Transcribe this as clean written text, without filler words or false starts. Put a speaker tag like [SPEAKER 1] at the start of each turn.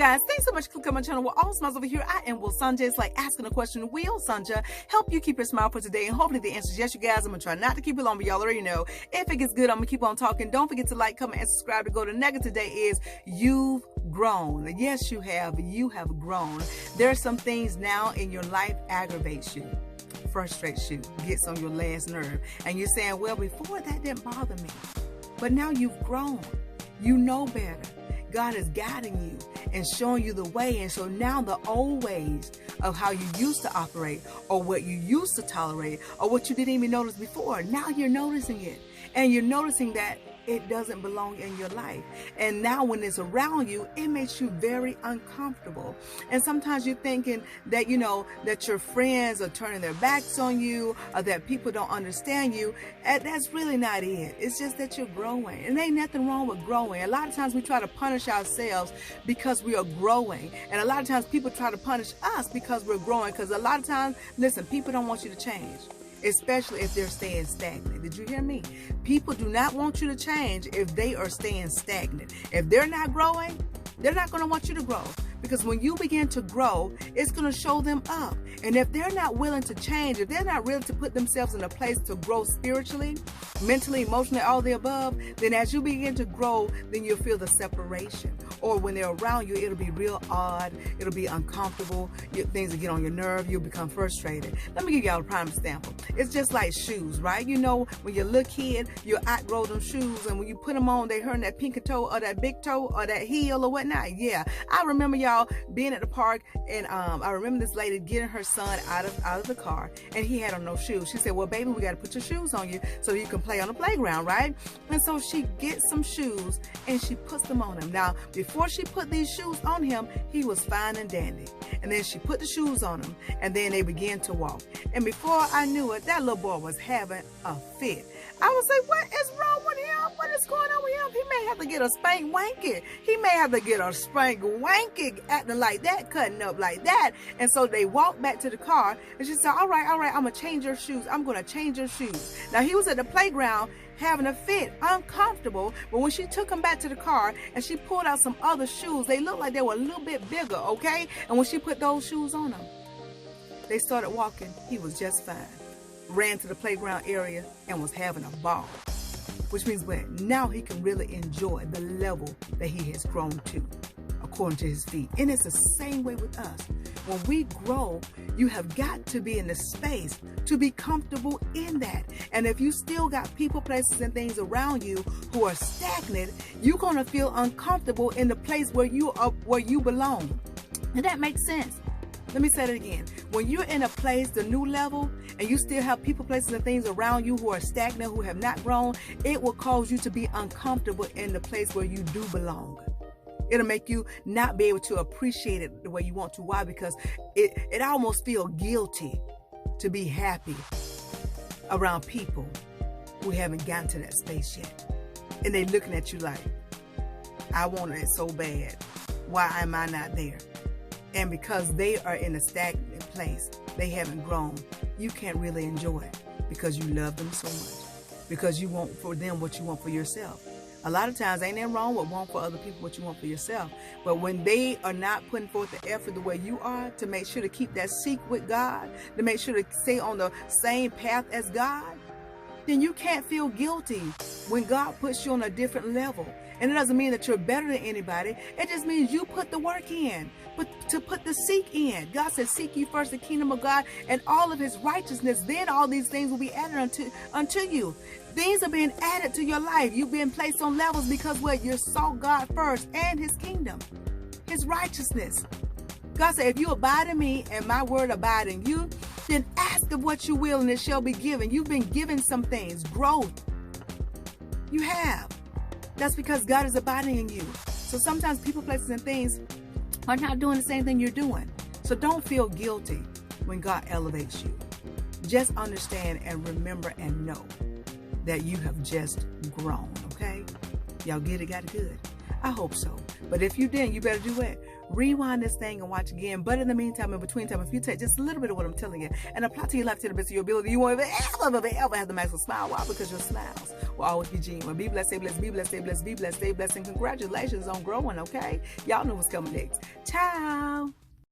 [SPEAKER 1] guys, thanks so much for clicking on my channel. We're all smiles over here. I am Will Sanja. It's like asking a question. Will Sanja help you keep your smile for today? And hopefully the answer is yes, you guys. I'm going to try not to keep it long, but y'all already know. If it gets good, I'm going to keep on talking. Don't forget to like, comment, and subscribe to go. The negative today is you've grown. Yes, you have. You have grown. There are some things now in your life aggravates you, frustrates you, gets on your last nerve. And you're saying, well, before that didn't bother me. But now you've grown. You know better. God is guiding you and showing you the way. And so now the old ways of how you used to operate or what you used to tolerate or what you didn't even notice before, now you're noticing it. And you're noticing that it doesn't belong in your life. And now when it's around you, it makes you very uncomfortable. And sometimes you're thinking that, you know, that your friends are turning their backs on you or that people don't understand you. And that's really not it. It's just that you're growing. And there ain't nothing wrong with growing. A lot of times we try to punish ourselves because we are growing. And a lot of times people try to punish us because we're growing. Because a lot of times, listen, people don't want you to change, especially if they're staying stagnant. Did you hear me? People do not want you to change if they are staying stagnant. If they're not growing, they're not going to want you to grow. Because when you begin to grow, it's going to show them up. And if they're not willing to change, if they're not willing to put themselves in a place to grow spiritually, mentally, emotionally, all the above, then as you begin to grow, then you'll feel the separation. Or when they're around you, it'll be real odd. It'll be uncomfortable. Things will get on your nerve. You'll become frustrated. Let me give y'all a prime example. It's just like shoes, right? You know, when you're a little kid, you outgrow them shoes. And when you put them on, they hurt that pinky toe or that big toe or that heel or whatnot. Yeah, I remember y'all being at the park, and I remember this lady getting her son out of the car, and he had on no shoes. She said, well, baby, we got to put your shoes on you so you can play on the playground, right? And so she gets some shoes and she puts them on him. Now, before she put these shoes on him, he was fine and dandy. And then she put the shoes on him, and then they began to walk. And before I knew it, that little boy was having a fit. I was like, what is wrong with him? What is going on with him? He may have to get a spank wanky. He may have to get a spank wanky, acting like that, cutting up like that. And so they walked back to the car, and she said, all right, I'm going to change your shoes. I'm going to change your shoes. Now, he was at the playground having a fit, uncomfortable, but when she took him back to the car and she pulled out some other shoes, they looked like they were a little bit bigger, okay? And when she put those shoes on him, they started walking. He was just fine. Ran to the playground area and was having a ball. Which means what? Now he can really enjoy the level that he has grown to, according to his feet. And it's the same way with us. When we grow, you have got to be in the space to be comfortable in that. And if you still got people, places, and things around you who are stagnant, you're going to feel uncomfortable in the place where you belong. And that makes sense. Let me say it again. When you're in a place, the new level, and you still have people, places, and things around you who are stagnant, who have not grown, it will cause you to be uncomfortable in the place where you do belong. It'll make you not be able to appreciate it the way you want to. Why? Because it almost feels guilty to be happy around people who haven't gotten to that space yet. And they're looking at you like, I wanted it so bad. Why am I not there? And because they are in a stagnant place, they haven't grown, you can't really enjoy it because you love them so much. Because you want for them what you want for yourself. A lot of times, ain't nothing wrong with wanting for other people what you want for yourself. But when they are not putting forth the effort the way you are to make sure to keep that seek with God, to make sure to stay on the same path as God, then you can't feel guilty when God puts you on a different level. And it doesn't mean that you're better than anybody. It just means you put the work in, but to put the seek in. God says, seek ye first the kingdom of God and all of his righteousness. Then all these things will be added unto you. Things are being added to your life. You've been placed on levels because what? You sought God first and his kingdom, his righteousness. God said, if you abide in me and my word abide in you, then ask of what you will and it shall be given. You've been given some things, growth. You have. That's because God is abiding in you. So sometimes people, places, and things are not doing the same thing you're doing. So don't feel guilty when God elevates you. Just understand and remember and know that you have just grown, okay? Y'all get it, got it good? I hope so. But if you didn't, you better do it. rewind this thing and watch again. But in the meantime, in between time, if you take just a little bit of what I'm telling you and apply to your life to the best of your ability, you won't ever have the maximum smile. Why? Because your smiles will always be genuine. Be blessed, stay blessed, be blessed, stay blessed, be blessed, stay blessed, and congratulations on growing, okay? Y'all know what's coming next. Ciao.